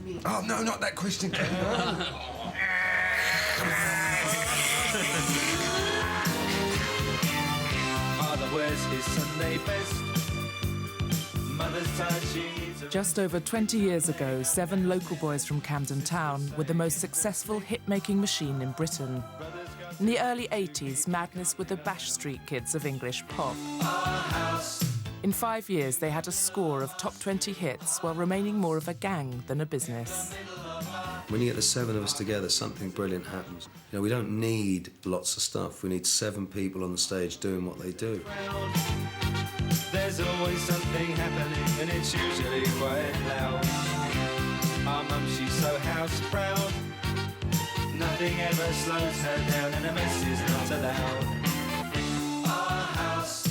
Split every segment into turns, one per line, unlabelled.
me.
Oh, no, not that question.
Father wears his Sunday best. Mother's tired, she needs a...
Just over 20 years ago, 7 local boys from Camden Town were the most successful hit-making machine in Britain. In the early 80s, Madness were the Bash Street Kids of English pop. In 5 years, they had a score of top 20 hits while remaining more of a gang than a business.
When you get the 7 of us together, something brilliant happens. You know, we don't need lots of stuff. We need 7 people on the stage doing what they do.
There's always something happening, and it's usually quite loud. Our mum, she's so house proud. Nothing ever slows her down, and a mess is not allowed. Our house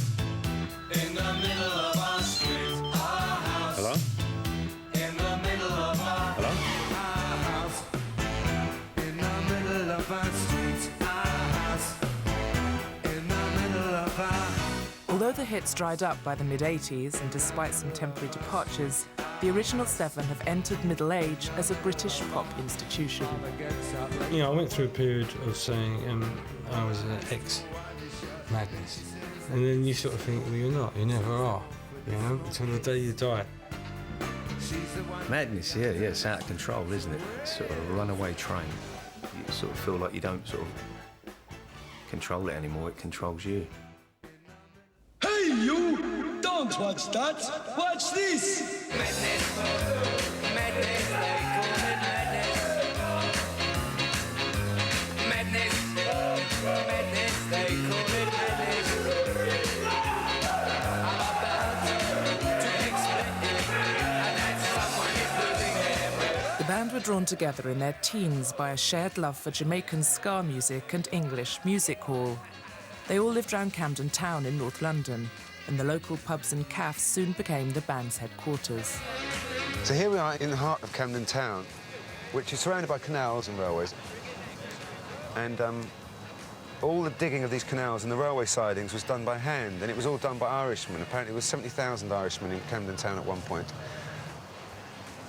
in the middle of our street. Our house.
Hello?
In the middle of our.
Hello?
Our house in the middle of our street. Our house in the middle of our.
Although the hits dried up by the mid-80s, and despite some temporary departures, the original 7 have entered middle age as a British pop institution.
You know, I went through a period of saying I was an ex-Madness. And then you sort of think, well, you're not, you never are, you know, until the day you die.
Madness, yeah, it's out of control, isn't it? It's sort of a runaway train. You sort of feel like you don't sort of control it anymore, it controls you.
Hey, you! Don't watch that! Watch this!
Madness, madness, they call it madness. Madness, madness, they call it madness. I'm about to explain it, and that someone is losing their breath.
The band were drawn together in their teens by a shared love for Jamaican ska music and English music hall. They all lived round Camden Town in North London, and the local pubs and cafes soon became the band's headquarters.
So here we are in the heart of Camden Town, which is surrounded by canals and railways. And all the digging of these canals and the railway sidings was done by hand, and it was all done by Irishmen. Apparently there was 70,000 Irishmen in Camden Town at one point.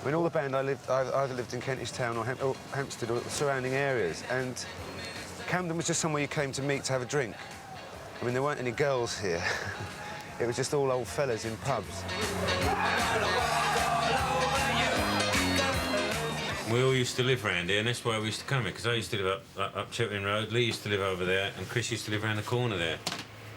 I mean, all the band I either lived in Kentish Town or Hampstead or the surrounding areas, and Camden was just somewhere you came to meet to have a drink. I mean, there weren't any girls here. It was just all old fellas in pubs.
We all used to live around here, and that's why we used to come here, because I used to live up Cheltenham Road, Lee used to live over there, and Chris used to live around the corner there.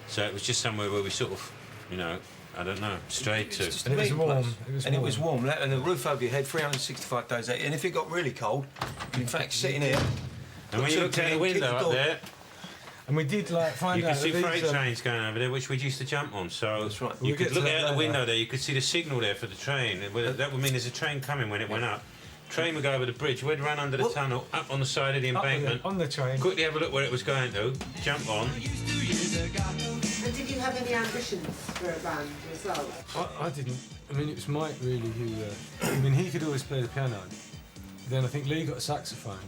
So it was just somewhere where we sort of, you know, I don't know, strayed to.
And it was warm.
It was warm, and the roof over your head 365 days a year. And if it got really cold, in fact, sitting here...
And when you looked out the window up there,
and we did like find
you
out
could see
that
freight
these,
trains going over there, which we used to jump on. So
that's right.
You could look out the window there. You could see the signal there for the train. That would mean there's a train coming when it went up. Train would go over the bridge. We'd run under the tunnel, up on the side of the embankment.
On the train.
Quickly have a look where it was going to. Jump on.
And did you have any ambitions for a band yourself?
I didn't. I mean, it was Mike really who. I mean, he could always play the piano. Then I think Lee got a saxophone.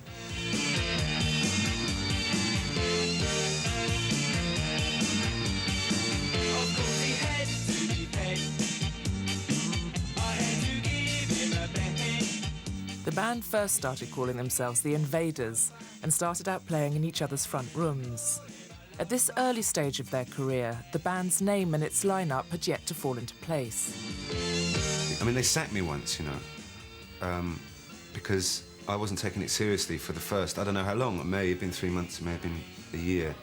The band first started calling themselves the Invaders and started out playing in each other's front rooms. At this early stage of their career, the band's name and its lineup had yet to fall into place.
I mean, they sacked me once, you know, because I wasn't taking it seriously for the first, I don't know how long. It may have been 3 months, it may have been a year.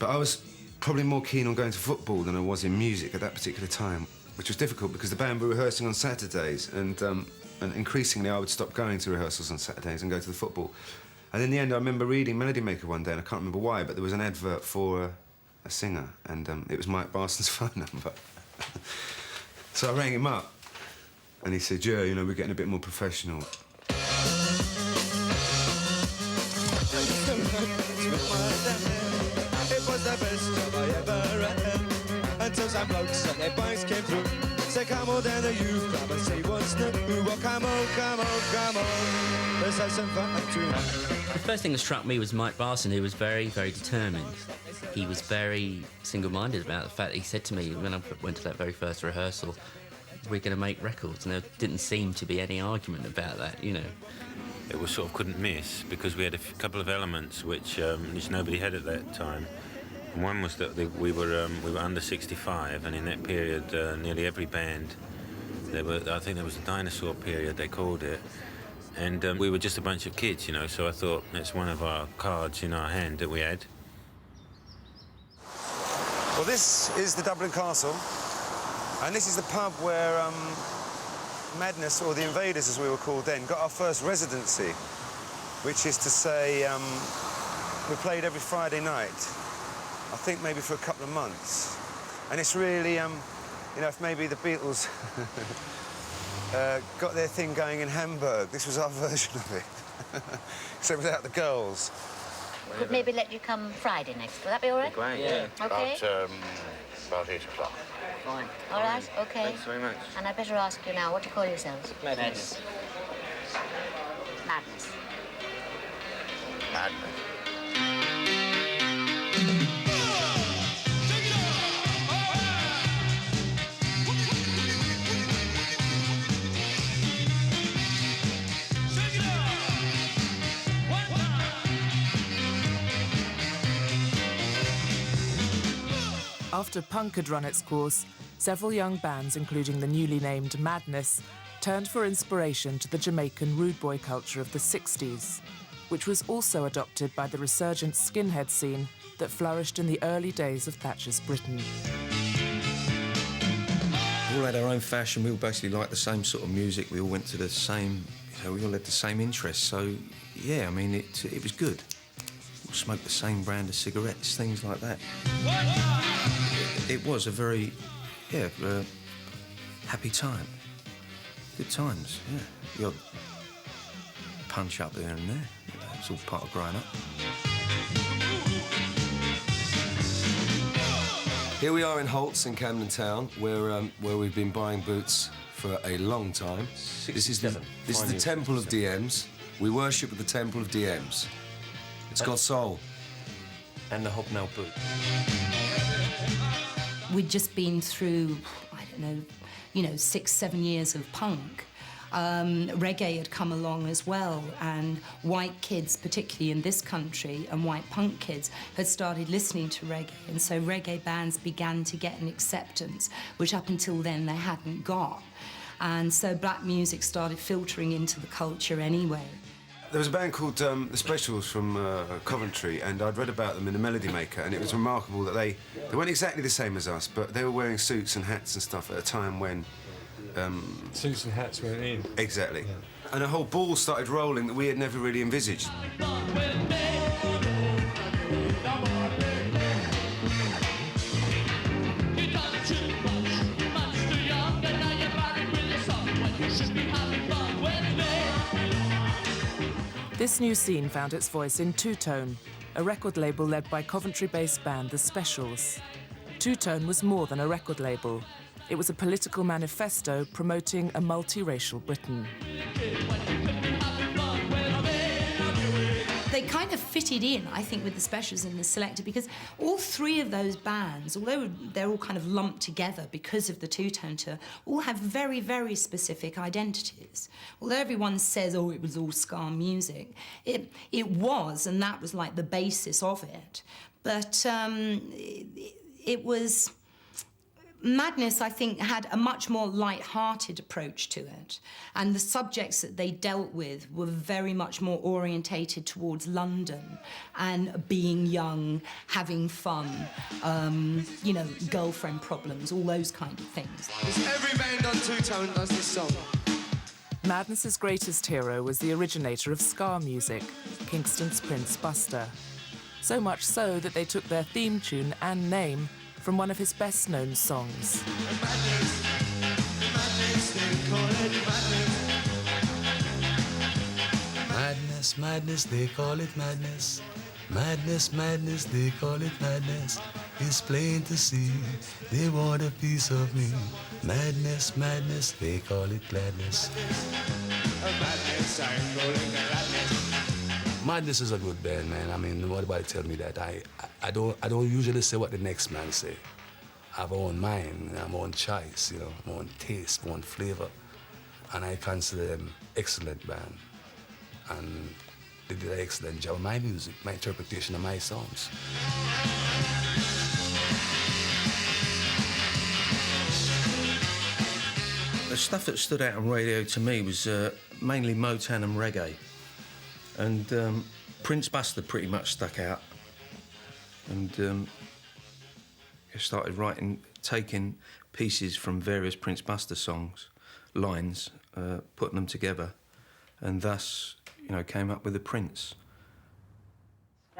But I was probably more keen on going to football than I was in music at that particular time, which was difficult because the band were rehearsing on Saturdays, and increasingly I would stop going to rehearsals on Saturdays and go to the football. And in the end, I remember reading Melody Maker one day, and I can't remember why, but there was an advert for a singer, and it was Mike Barson's phone number. So I rang him up, and he said, "Yeah, you know, we're getting a bit more professional."
It was the best job I ever had. Until some blokes and their bikes came through. Say, come on down to youth club and see what's new. Well, come on, come on, come on. Let's have some fun tonight.
The first thing that struck me was Mike Barson, who was very, very determined. He was very single-minded about the fact that he said to me when I went to that very first rehearsal, we're going to make records, and there didn't seem to be any argument about that, you know.
It was sort of couldn't miss because we had a couple of elements which nobody had at that time. And one was that we were under 65, and in that period, nearly every band, I think there was a dinosaur period they called it, and we were just a bunch of kids, you know. So I thought that's one of our cards in our hand that we had.
Well, this is the Dublin Castle, and this is the pub where Madness, or the Invaders as we were called then, got our first residency, which is to say we played every Friday night, I think maybe for a couple of months. And it's really, you know, if maybe the Beatles got their thing going in Hamburg, this was our version of it, except without the girls.
Could maybe let you come Friday next. Will that be all right?
Great,
yeah. Okay.
About 8 o'clock.
Fine. All right, okay.
Thanks very much.
And I'd better ask you now, what do you call yourselves?
Madness.
Madness.
Madness.
After punk had run its course, several young bands, including the newly named Madness, turned for inspiration to the Jamaican rude boy culture of the 60s, which was also adopted by the resurgent skinhead scene that flourished in the early days of Thatcher's Britain.
We all had our own fashion. We all basically liked the same sort of music. We all went to the same, you know, we all had the same interests. So, yeah, I mean, it was good. We all smoked the same brand of cigarettes, things like that. It was a very, happy time. Good times, yeah. You got punch up there and there. You know, it's all part of growing up. Here we are in Holt's in Camden Town, where we've been buying boots for a long time. This is the Temple of DMs. We worship at the Temple of DMs. It's got soul.
And the hobnail boot.
We'd just been through, I don't know, 6, 7 years of punk. Reggae had come along as well, and white kids, particularly in this country, and white punk kids had started listening to reggae, and so reggae bands began to get an acceptance, which up until then they hadn't got. And so black music started filtering into the culture anyway.
There was a band called The Specials from Coventry, and I'd read about them in the Melody Maker, and it was remarkable that they weren't exactly the same as us, but they were wearing suits and hats and stuff at a time when...
suits and hats weren't in.
Exactly.
Yeah.
And a whole ball started rolling that we had never really envisaged.
This new scene found its voice in Two Tone, a record label led by Coventry-based band The Specials. Two Tone was more than a record label. It was a political manifesto promoting a multiracial Britain.
They kind of fitted in, I think, with the Specials and the Selector, because all three of those bands, although they're all kind of lumped together because of the two-tone tour, all have very, very specific identities. Although everyone says, oh, it was all ska music, it was, and that was like the basis of it. But it was... Madness, I think, had a much more light-hearted approach to it, and the subjects that they dealt with were very much more orientated towards London and being young, having fun, girlfriend problems, all those kind of things.
Every band on Two Tone does this song.
Madness's greatest hero was the originator of ska music, Kingston's Prince Buster. So much so that they took their theme tune and name from one of his best-known songs.
Madness, madness, they call it madness.
Madness, madness, they call it madness. Madness, madness, they call it madness. It's plain to see, they want a piece of me. Madness, madness, they call it gladness.
Madness, I'm calling it madness.
Madness is a good band, man. I mean, nobody tell me that. I don't usually say what the next man say.
have our own mind, our own choice, you know, our own taste, our own flavour. And I consider them excellent band. And they did an excellent job of my music, my interpretation of my songs.
The stuff that stood out on radio to me was mainly Motown and reggae. And Prince Buster pretty much stuck out. And I started taking pieces from various Prince Buster songs, lines, putting them together, and thus, you know, came up with the Prince.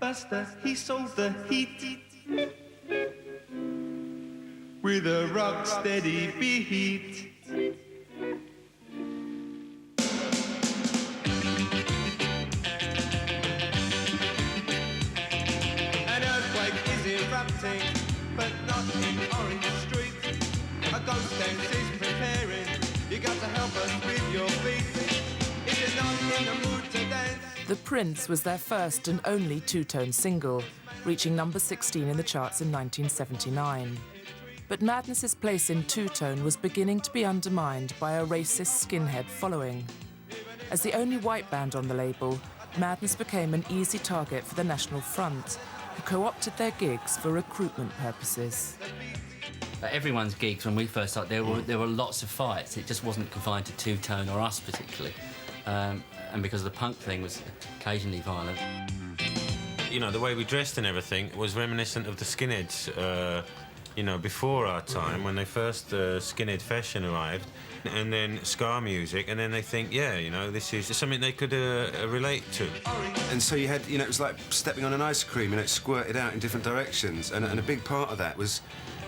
Buster, he sold the heat with a rock steady beat. An earthquake is erupting, but not in Orange Street. A ghost dance is preparing. You got to help us with your feet. If you're not in the mood to dance.
The Prince was their first and only two-tone single, reaching number 16 in the charts in 1979. But Madness's place in two-tone was beginning to be undermined by a racist skinhead following. As the only white band on the label, Madness became an easy target for the National Front, who co-opted their gigs for recruitment purposes.
At everyone's gigs when we first started, there were lots of fights. It just wasn't confined to two-tone or us particularly. And because the punk thing was occasionally violent.
You know, the way we dressed and everything was reminiscent of the skinheads, you know, before our time, when they first skinhead fashion arrived, and then ska music, and then they think, yeah, you know, this is something they could relate to.
And so you had, you know, it was like stepping on an ice cream, you know, it squirted out in different directions, and a big part of that was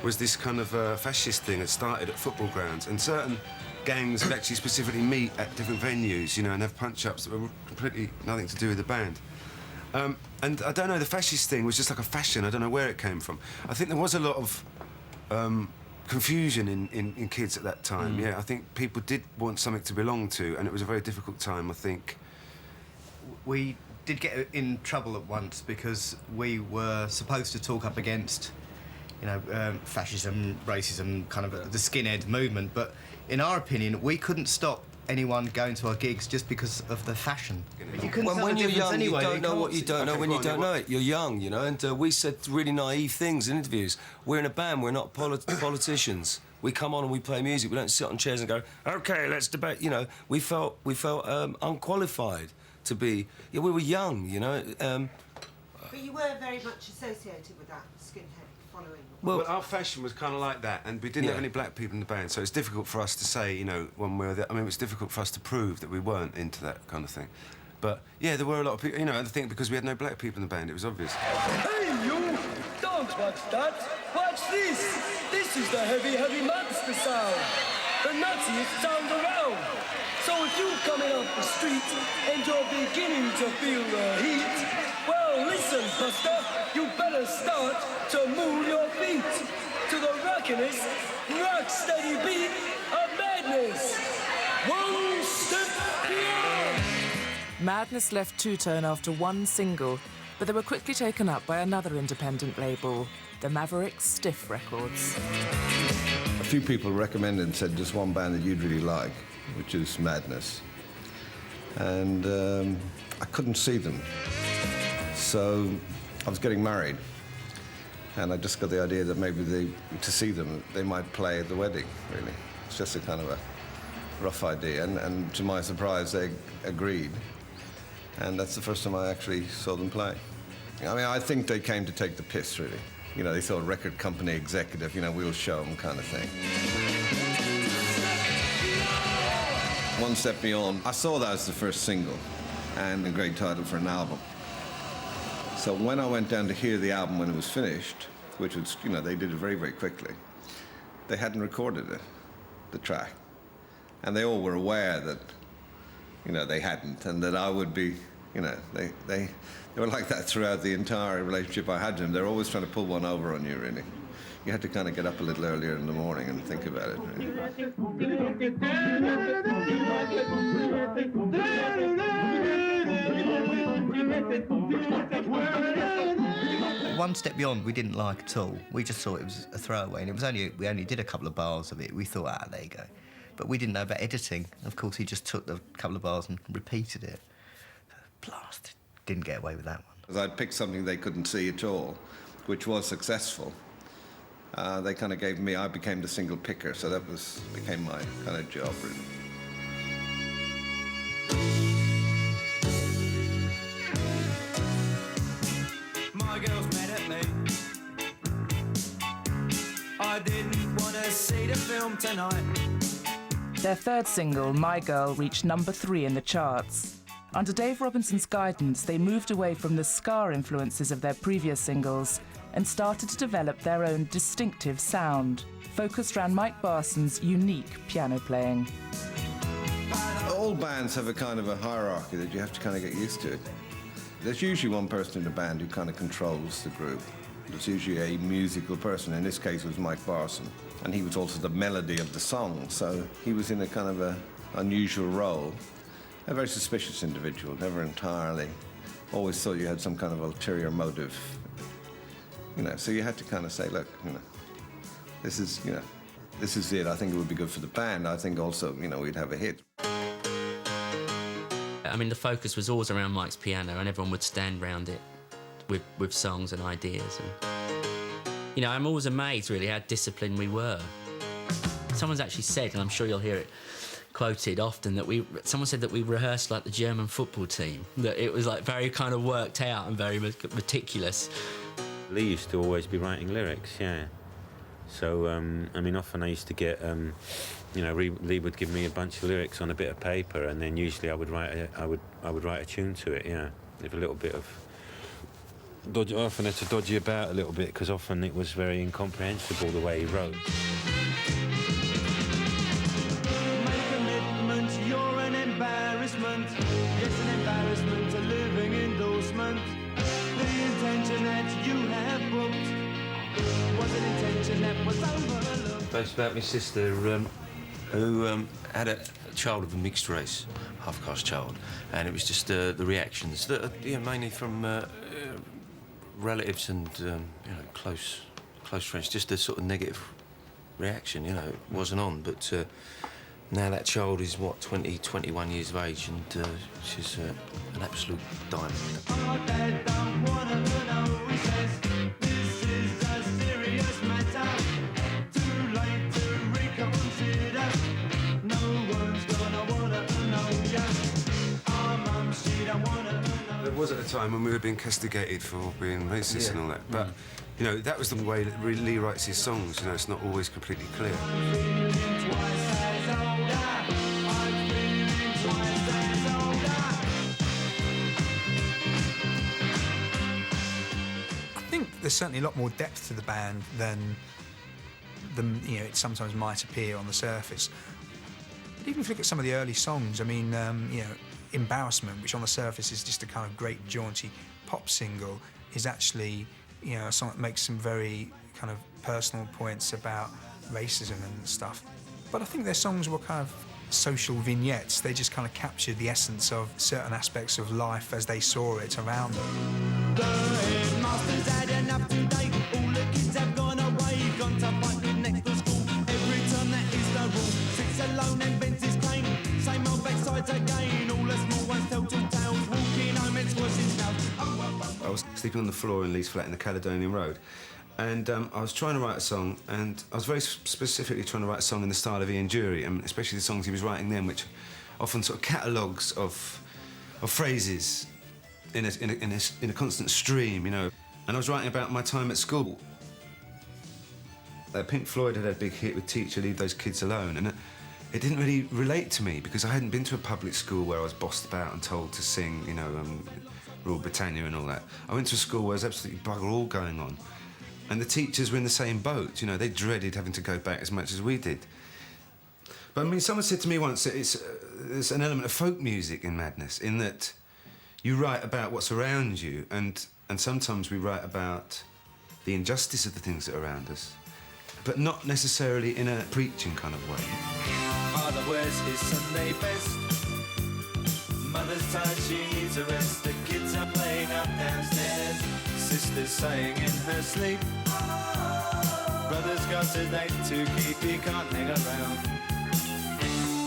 this kind of fascist thing that started at football grounds, and certain gangs would actually specifically meet at different venues, you know, and have punch-ups that were completely nothing to do with the band. And I don't know, the fascist thing was just like a fashion. I don't know where it came from. I think there was a lot of confusion in kids at that time. Yeah, I think people did want something to belong to, and it was a very difficult time, I think.
We did get in trouble at once because we were supposed to talk up against, you know, fascism, racism, kind of the skinhead movement, but in our opinion, we couldn't stop anyone going to our gigs just because of the fashion. You couldn't tell
when
the
you're
difference
young,
anyway.
you don't know what you don't know when you don't know
on.
it. You're young, you know, and we said really naive things in interviews. We're in a band, we're not politicians. We come on and we play music. We don't sit on chairs and go, OK, let's debate. You know, we felt unqualified to be. Yeah, we were young, you know.
But you were very much associated with that skinhead following.
Well, our fashion was kind of like that, and we didn't have any black people in the band, so it's difficult for us to say, you know, when we were there. I mean, it's difficult for us to prove that we weren't into that kind of thing. But, yeah, there were a lot of people, you know, I think because we had no black people in the band, it was obvious.
Hey, you! Don't watch that! Watch this! This is the heavy, heavy monster sound! The nastiest sound around! So if you're coming up the street and you're beginning to feel the heat, well, listen, Buster, you better start to move your feet to the rockinest, rock-steady beat of Madness. One step beyond!
Madness left two-tone after one single, but they were quickly taken up by another independent label, the Maverick Stiff Records.
A few people recommended and said just one band that you'd really like, which is Madness. And I couldn't see them. So I was getting married, and I just got the idea that maybe to see them, they might play at the wedding, really. It's just a kind of a rough idea, and to my surprise, they agreed. And that's the first time I actually saw them play. I mean, I think they came to take the piss, really. You know, they thought record company executive, you know, we'll show them kind of thing. One Step Beyond, I saw that as the first single, and a great title for an album. So when I went down to hear the album when it was finished, which was, you know, they did it very, very quickly, they hadn't recorded it, the track. And they all were aware that, you know, they hadn't, and that I would be, you know, they were like that throughout the entire relationship I had to them. They're always trying to pull one over on you, really. You had to kind of get up a little earlier in the morning and think about it, really.
One Step Beyond we didn't like at all. We just thought it was a throwaway, and it was we only did a couple of bars of it. We thought, there you go. But we didn't know about editing. Of course, he just took the couple of bars and repeated it. Blasted. Didn't get away with that one.
Because I'd picked something they couldn't see at all, which was successful. They kind of gave me, I became the single picker, so that became my kind of job, really.
My girl's mad at me. I didn't want to see the film tonight.
Their third single, My Girl, reached number 3 in the charts. Under Dave Robinson's guidance, they moved away from the ska influences of their previous singles and started to develop their own distinctive sound, focused around Mike Barson's unique piano playing.
All bands have a kind of a hierarchy that you have to kind of get used to. There's usually one person in the band who kind of controls the group. There's usually a musical person. In this case, it was Mike Barson. And he was also the melody of the song, so he was in a kind of a unusual role. A very suspicious individual, never entirely. Always thought you had some kind of ulterior motive. You know, so you had to kind of say, look, you know, this is it. I think it would be good for the band. I think also, you know, we'd have a hit.
I mean, the focus was always around Mike's piano, and everyone would stand round it with songs and ideas. And, you know, I'm always amazed, really, how disciplined we were. Someone's actually said, and I'm sure you'll hear it quoted often, that someone said that we rehearsed like the German football team, that it was like very kind of worked out and very meticulous.
Lee used to always be writing lyrics, yeah. So, I mean, often I used to get, you know, Lee would give me a bunch of lyrics on a bit of paper, and then usually I would write a tune to it, yeah, with a little bit of dodgy. I often had to dodgy about a little bit because often it was very incomprehensible the way he wrote.
Make commitments, you're an embarrassment. Yes, an embarrassment, a living endorsement. The intention that you have booked was an intention that was overlooked.
It's about my sister who had a child of a mixed race, half-caste child, and it was just the reactions that mainly from relatives and you know, close friends, just a sort of negative reaction. You know, it wasn't on, but now that child is 20, 21 years of age, and she's an absolute diamond.
Oh, Dad don't wanna know, he says, this is a serious matter. Too late to reconsider. No one's gonna wanna know ya. Our mum, she don't wanna know.
There was at a time when we were being castigated for being racist and all that, but you know, that was the way that Lee writes his songs. You know, it's not always completely clear.
I think there's certainly a lot more depth to the band than you know, it sometimes might appear on the surface. But even if you look at some of the early songs, I mean, you know, Embarrassment, which on the surface is just a kind of great jaunty pop single, is actually, you know, a song that makes some very kind of personal points about racism and stuff. But I think their songs were kind of social vignettes. They just kind of captured the essence of certain aspects of life as they saw it around them.
The headmaster's had enough today. All the kids have gone away, gone to fight with next to school. Every turn that is the rule. Sits alone and bends his cane. Same old backsides again. All the small ones tell two tales. Walking home and squashing smells.
I was sleeping on the floor in Lee's flat in the Caledonian Road, and I was trying to write a song, and I was very specifically trying to write a song in the style of Ian Dury, and especially the songs he was writing then, which often sort of catalogues of phrases in a constant stream, you know. And I was writing about my time at school. Pink Floyd had a big hit with Teacher, Leave Those Kids Alone, and it didn't really relate to me because I hadn't been to a public school where I was bossed about and told to sing, you know, Rule Britannia and all that. I went to a school where there was absolutely bugger all going on. And the teachers were in the same boat, you know, they dreaded having to go back as much as we did. But I mean, someone said to me once that there's an element of folk music in Madness, in that you write about what's around you, and sometimes we write about the injustice of the things that are around us, but not necessarily in a preaching kind of way.
Father wears his Sunday best. Mother's tired, she needs a rest. The kids are playing up downstairs. sister's saying in her sleep. Brother's got a date to keep, he can't hang around.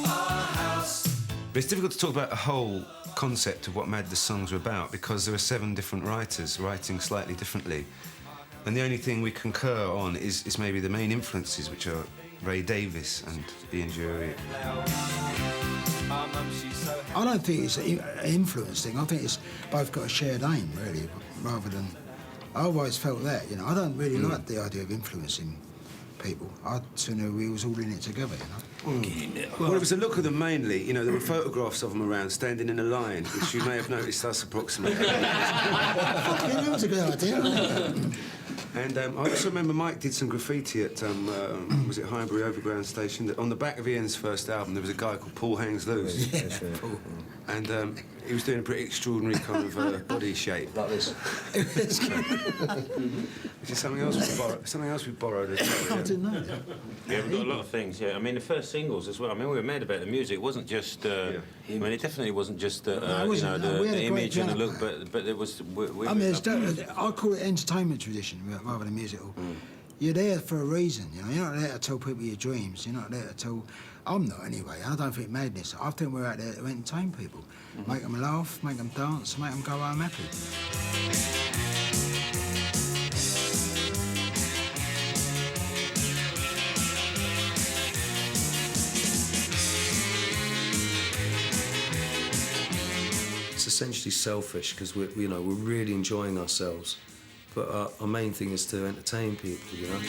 Our house.
But it's difficult to talk about a whole concept of what Madness songs are about because there are 7 different writers writing slightly differently. And the only thing we concur on is maybe the main influences, which are Ray Davies and Ian Dury.
I don't think it's an influence thing. I think it's both got a shared aim, really, rather than... I always felt that, you know. I don't really like the idea of influencing people. I'd sooner we was all in it together, you know.
Well, it was the look of them mainly. You know, there were photographs of them around, standing in a line, which you may have noticed us approximately.
That was a good idea.
And I also remember Mike did some graffiti at, was it Highbury Overground Station? On the back of Ian's first album, there was a guy called Paul Hangs Loose. And he was doing a pretty extraordinary kind of body shape.
Like this.
Which is something else we borrowed.
I didn't know.
Yeah, we've got a lot of things, yeah. I mean, the first singles as well. I mean, we were mad about the music. It wasn't just... I mean, it definitely wasn't just, you know, the image and the look, but it was...
I mean, I call it entertainment tradition rather than musical. You're there for a reason, you know. You're not there to tell people your dreams. You're not there to tell... I'm not, anyway. I don't think Madness. I think we're out there to entertain people. Make them laugh, make them dance, make them go home happy.
It's essentially selfish because we're really enjoying ourselves, but our main thing is to entertain people, you know.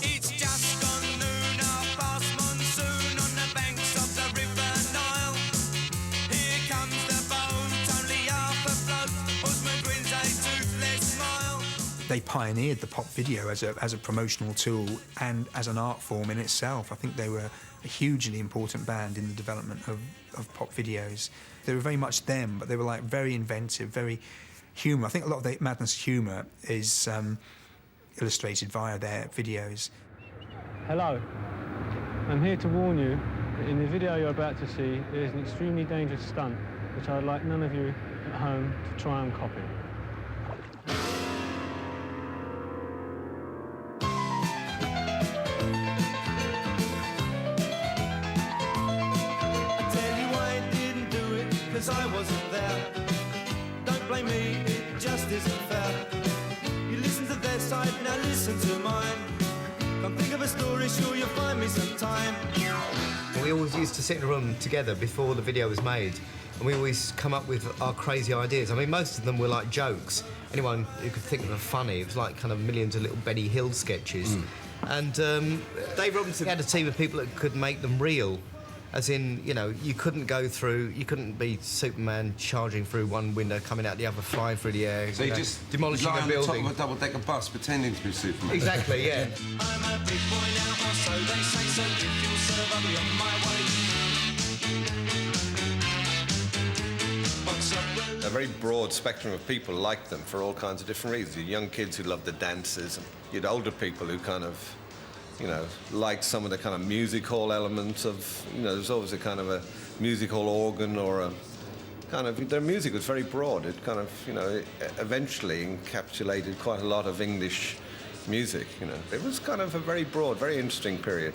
It's just gone noon, our fast monsoon on the banks of the River Nile. Here comes the boat, only half afloat. Osman grins a toothless smile.
They pioneered the pop video as a promotional tool and as an art form in itself. I think they were a hugely important band in the development of pop videos. They were very much them, but they were like very inventive, very humour. I think a lot of the Madness humour is illustrated via their videos.
Hello. I'm here to warn you that in the video you're about to see, there is an extremely dangerous stunt which I'd like none of you at home to try and copy.
I wasn't there. Don't blame me, it just isn't fair. You listen to their side, now listen to mine. Come think of a story, sure you'll find me sometime.
We always used to sit in a room together before the video was made, and we always come up with our crazy ideas. I mean, most of them were like jokes. Anyone who could think of them funny, it was like kind of millions of little Benny Hill sketches. And Dave Robinson had a team of people that could make them real. As in, you know, you couldn't be Superman charging through one window, coming out the other, flying through the air.
So you just
demolishing
lie
a
on the top
building.
of a double-decker bus pretending to be Superman.
Exactly, yeah.
I'm a big boy now, or so they say, so if you'll serve, I'll be on my way.
A very broad spectrum of people liked them for all kinds of different reasons. You had young kids who loved the dances, and you had older people who kind of, you know, liked some of the kind of music hall elements of, you know, there's always a kind of a music hall organ or a kind of, their music was very broad. It kind of, you know, it eventually encapsulated quite a lot of English music, you know. It was kind of a very broad, very interesting period.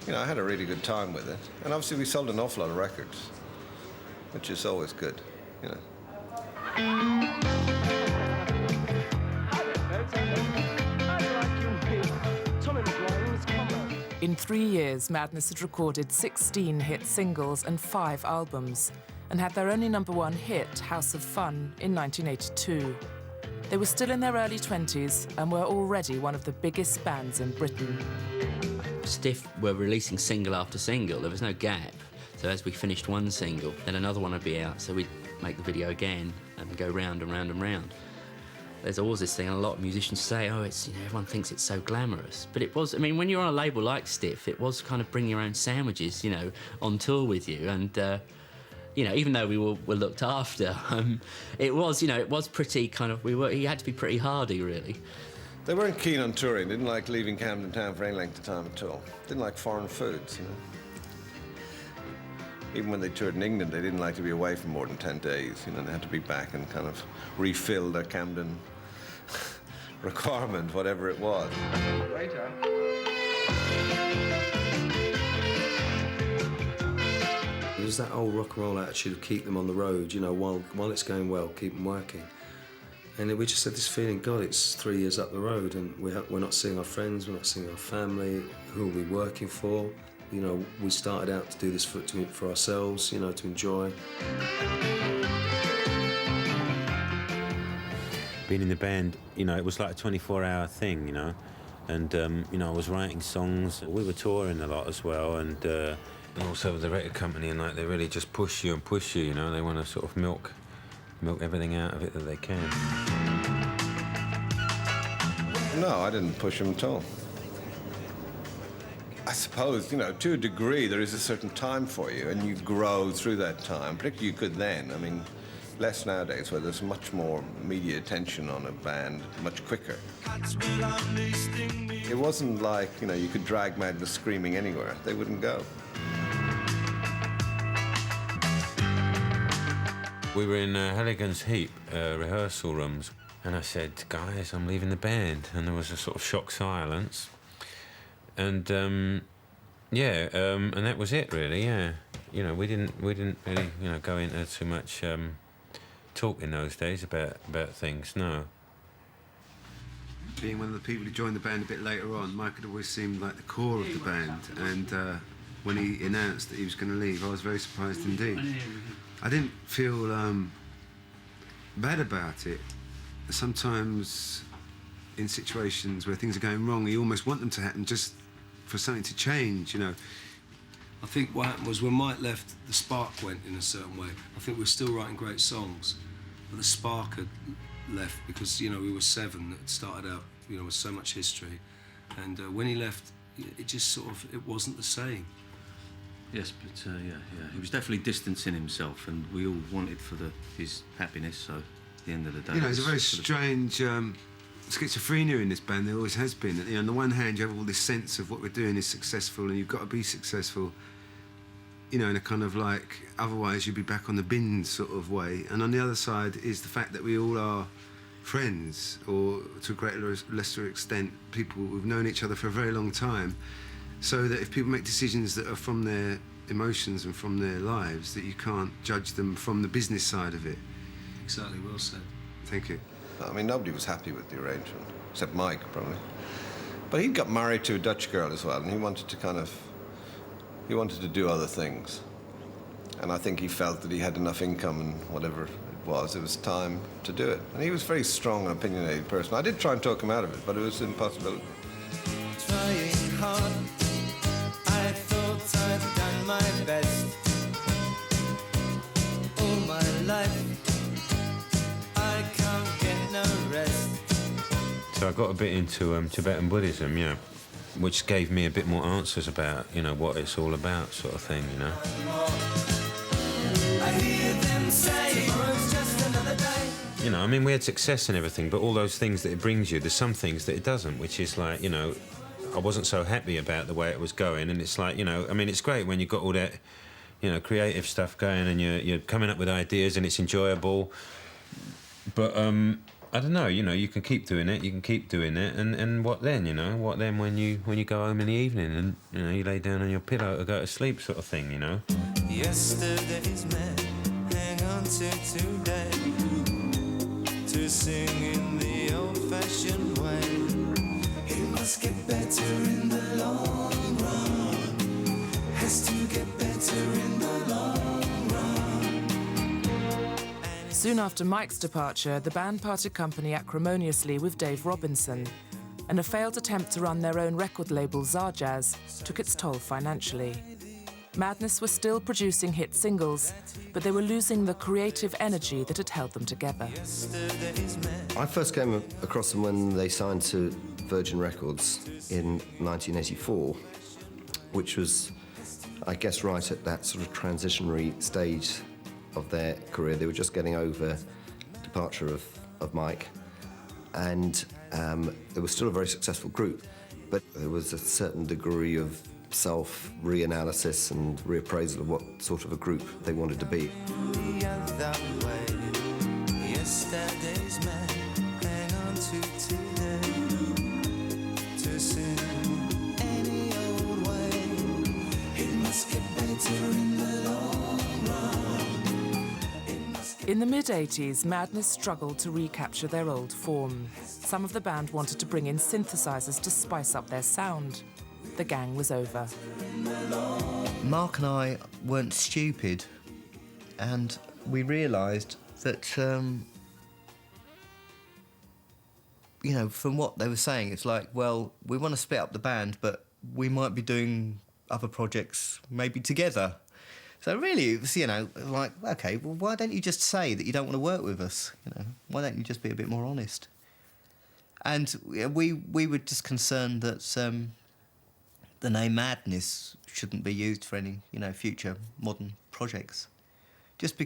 You know, I had a really good time with it. And obviously we sold an awful lot of records, which is always good, you know.
In 3 years, Madness had recorded 16 hit singles and 5 albums, and had their only #1 hit, House of Fun, in 1982. They were still in their early 20s and were already one of the biggest bands in Britain.
Stiff were releasing single after single. There was no gap. So as we finished one single, then another one would be out. So we'd make the video again and go round and round and round. There's always this thing, and a lot of musicians say, oh, it's, you know, everyone thinks it's so glamorous. But it was, I mean, when you're on a label like Stiff, it was kind of bring your own sandwiches, you know, on tour with you. And, you know, even though we were looked after, it was, you know, it was pretty kind of, you had to be pretty hardy, really.
They weren't keen on touring, didn't like leaving Camden Town for any length of time at all. Didn't like foreign foods, you know. Even when they toured in England, they didn't like to be away for more than 10 days. You know, they had to be back and kind of refill their Camden requirement, whatever it was.
Waiter.
It was that old rock and roll attitude of keep them on the road, you know, while it's going well, keep them working. And we just had this feeling, God, it's 3 years up the road and we're not seeing our friends, we're not seeing our family, who are we working for? You know, we started out to do this for ourselves, you know, to enjoy.
Being in the band, you know, it was like a 24-hour thing, you know. And, you know, I was writing songs. We were touring a lot as well, and also with the record company, and like they really just push you, you know. They want to sort of milk everything out of it that they can.
No, I didn't push them at all. I suppose, you know, to a degree, there is a certain time for you, and you grow through that time, particularly you could then. I mean, less nowadays, where there's much more media attention on a band, much quicker. It wasn't like, you know, you could drag Madness Screaming anywhere. They wouldn't go.
We were in Halligan's Heap rehearsal rooms, and I said, guys, I'm leaving the band. And there was a sort of shocked silence. And, and that was it, really, yeah. You know, we didn't really, you know, go into too much talk in those days about things, no.
Being one of the people who joined the band a bit later on, Mike had always seemed like the core of the band, and when he announced that he was going to leave, I was very surprised indeed. I didn't feel bad about it. Sometimes in situations where things are going wrong, you almost want them to happen just for something to change, you know.
I think what happened was when Mike left, the spark went in a certain way. I think we were still writing great songs, but the spark had left because, you know, we were 7 that started out, you know, with so much history. And when he left, it just sort of, it wasn't the same.
Yes, but yeah, he was definitely distancing himself, and we all wanted for his happiness, so at the end of the day...
You know, it's a very strange schizophrenia in this band, there always has been. You know, on the one hand, you have all this sense of what we're doing is successful and you've got to be successful, you know, in a kind of like, otherwise you'd be back on the bin sort of way. And on the other side is the fact that we all are friends, or to a greater or lesser extent, people who've known each other for a very long time, so that if people make decisions that are from their emotions and from their lives, that you can't judge them from the business side of it.
Exactly, well said.
Thank you.
I mean, nobody was happy with the arrangement, except Mike, probably. But he got married to a Dutch girl as well, and he wanted to do other things. And I think he felt that he had enough income and whatever it was time to do it. And he was a very strong and opinionated person. I did try and talk him out of it, but it was an impossibility.
Trying hard, I thought I'd done my best. All my life, I can't get no rest.
So I got a bit into Tibetan Buddhism, yeah, which gave me a bit more answers about, you know, what it's all about, sort of thing, you know.
I hear them say tomorrow's just another day.
You know, I mean, we had success and everything, but all those things that it brings you, there's some things that it doesn't, which is like, you know, I wasn't so happy about the way it was going, and it's like, you know, I mean, it's great when you've got all that, you know, creative stuff going and you're coming up with ideas and it's enjoyable, but I don't know, you know, you can keep doing it, and what then, you know? What then when you go home in the evening and, you know, you lay down on your pillow to go to sleep, sort of thing, you know?
Yesterday's man, hang on to today, to sing in the old-fashioned way. It must get better in the long run, has to get better in the long run.
Soon after Mike's departure, the band parted company acrimoniously with Dave Robinson, and a failed attempt to run their own record label, Zarjazz, took its toll financially. Madness were still producing hit singles, but they were losing the creative energy that had held them together.
I first came across them when they signed to Virgin Records in 1984, which was, I guess, right at that sort of transitionary stage of their career. They were just getting over the departure of Mike, and they were still a very successful group, but there was a certain degree of self-reanalysis and reappraisal of what sort of a group they wanted to be.
Yesterday's man, hang on to today, to sin any old way. It must get better in the long run.
In the mid-80s, Madness struggled to recapture their old form. Some of the band wanted to bring in synthesizers to spice up their sound. The gang was over.
Mark and I weren't stupid, and we realised that, you know, from what they were saying, it's like, well, we want to split up the band, but we might be doing other projects maybe together. So really, it was, you know, like, OK, well, why don't you just say that you don't want to work with us? You know, why don't you just be a bit more honest? And we were just concerned that the name Madness shouldn't be used for any, you know, future modern projects. Just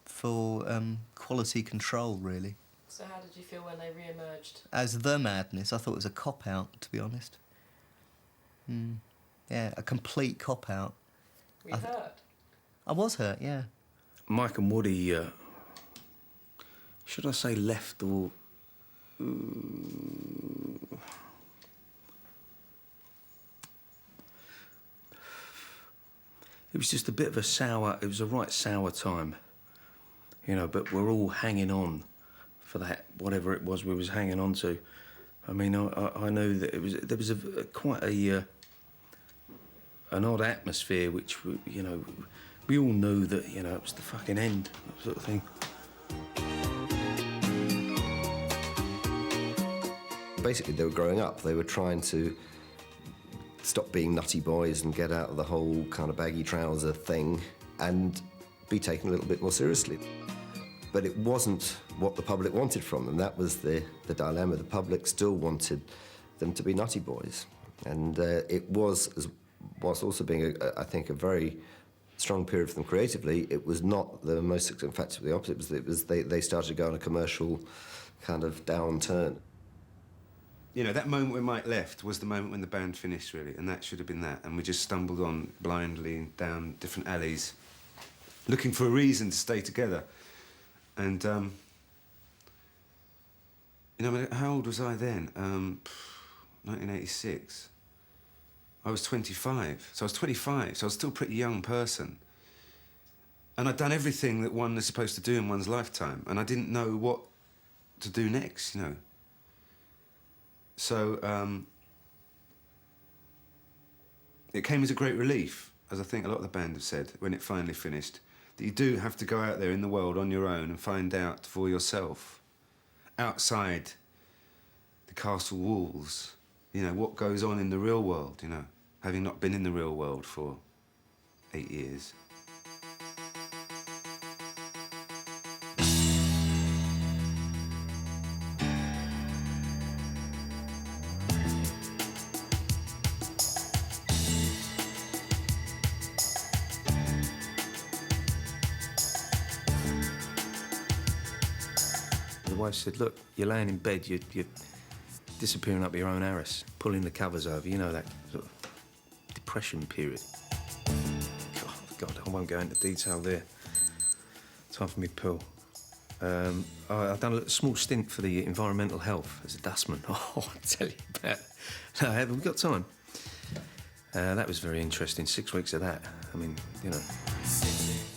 for quality control, really.
So how did you feel when they re-emerged?
As The Madness, I thought it was a cop-out, to be honest. Yeah, a complete cop-out.
Were you hurt?
I was hurt, yeah.
Mike and Woody, should I say left or... It was just a bit of a sour, it was a right sour time, you know, but we're all hanging on for that, whatever it was we was hanging on to. I mean, I know that there was quite an odd atmosphere, which, you know, we all knew that, you know, it was the fucking end, that sort of thing.
Basically, they were growing up. They were trying to stop being nutty boys and get out of the whole kind of baggy trouser thing and be taken a little bit more seriously. But it wasn't what the public wanted from them. That was the dilemma. The public still wanted them to be nutty boys. And it was, whilst also being, I think, a very strong period for them creatively, it was not the most successful. In fact, the opposite. They started to go on a commercial kind of downturn.
You know, that moment when Mike left was the moment when the band finished, really, and that should have been that. And we just stumbled on blindly down different alleys, looking for a reason to stay together. And, you know, I mean, how old was I then? 1986. I was 25. So I was 25, so I was still a pretty young person. And I'd done everything that one is supposed to do in one's lifetime, and I didn't know what to do next, you know. So it came as a great relief, as I think a lot of the band have said, when it finally finished, that you do have to go out there in the world on your own and find out for yourself, outside the castle walls, you know, what goes on in the real world, you know, having not been in the real world for 8 years.
The wife said, look, you're laying in bed, you're disappearing up your own arse, pulling the covers over, you know, that sort of depression period. God, I won't go into detail there. Time for me to pill. I've done a small stint for the environmental health as a dustman. Oh, I'll tell you about it. No, haven't we got time? That was very interesting, 6 weeks of that. I mean, you know.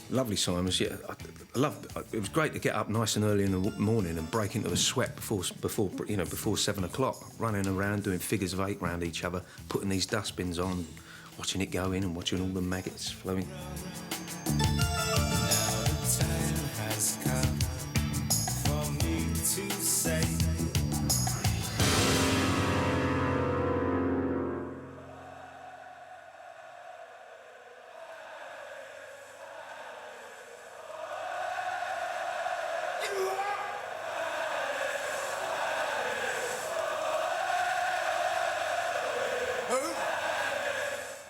Lovely, Simons, yeah. I loved it. It was great to get up nice and early in the morning and break into a sweat before 7 o'clock, running around doing figures of 8 round each other, putting these dustbins on, watching it go in and watching all the maggots flowing.
Has come for me to say.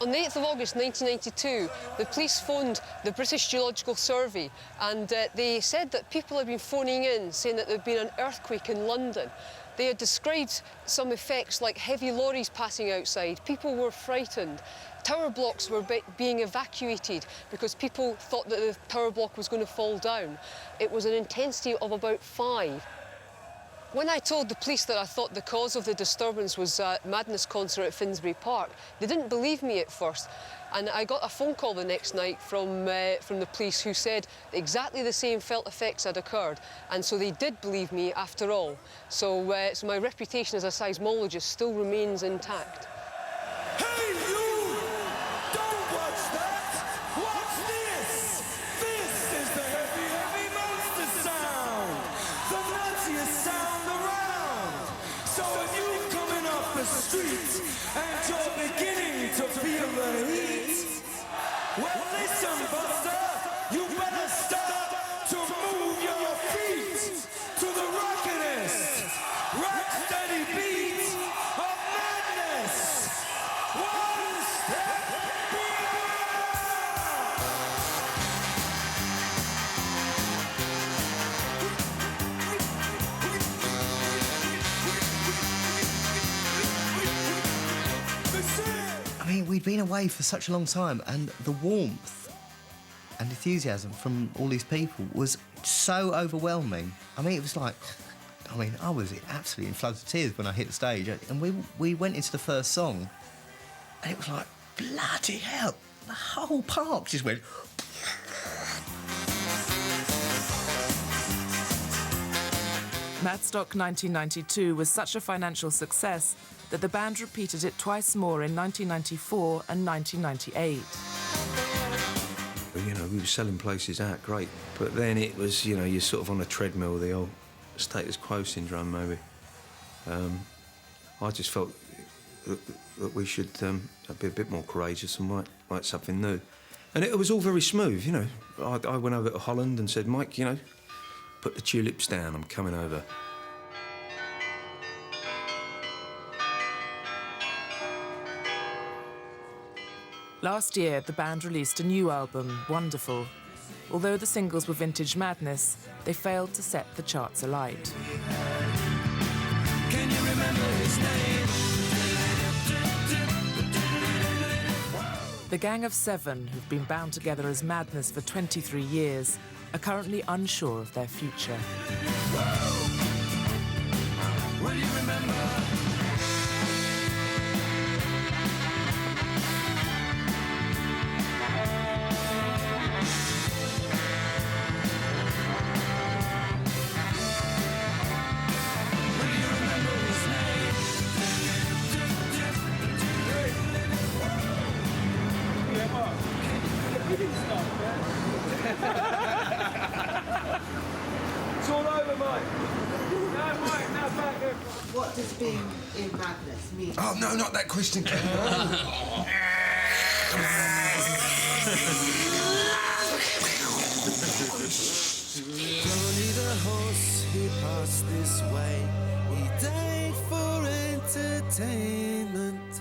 On the 8th of August 1992, the police phoned the British Geological Survey and they said that people had been phoning in saying that there had been an earthquake in London. They had described some effects like heavy lorries passing outside. People were frightened. Tower blocks were being evacuated because people thought that the tower block was going to fall down. It was an intensity of about 5. When I told the police that I thought the cause of the disturbance was a Madness concert at Finsbury Park, they didn't believe me at first. And I got a phone call the next night from the police who said exactly the same felt effects had occurred. And so they did believe me after all. So, so my reputation as a seismologist still remains intact.
Hey, you! Don't watch that! Watch this! This is the heavy, heavy monster sound! The nuttiest sound around! So if you're coming up the street and you're beginning to feel the heat, well, listen, buster, you better start to move your feet to the rockinest, rock-steady beat of madness. One step
I mean, we'd been away for such a long time, and the warmth and enthusiasm from all these people was so overwhelming. I mean, it was like, I mean, I was absolutely in floods of tears when I hit the stage, and we went into the first song, and it was like, bloody hell, the whole park just went.
Madstock 1992 was such a financial success that the band repeated it twice more in 1994 and 1998.
You know, we were selling places out, great. But then it was, you know, you're sort of on a treadmill, the old status quo syndrome, maybe. I just felt that we should be a bit more courageous and write something new. And it was all very smooth, you know. I went over to Holland and said, Mike, you know, put the tulips down, I'm coming over.
Last year, the band released a new album, Wonderful. Although the singles were vintage madness, they failed to set the charts alight.
Can you remember his name?
The Gang of 7, who've been bound together as Madness for 23 years, are currently unsure of their future.
Will you remember?
It's all over, Mike. No, Mike, now back here.
What does being in madness mean?
Oh, no, not that question,
Johnny the horse, he passed this way. He died for entertainment.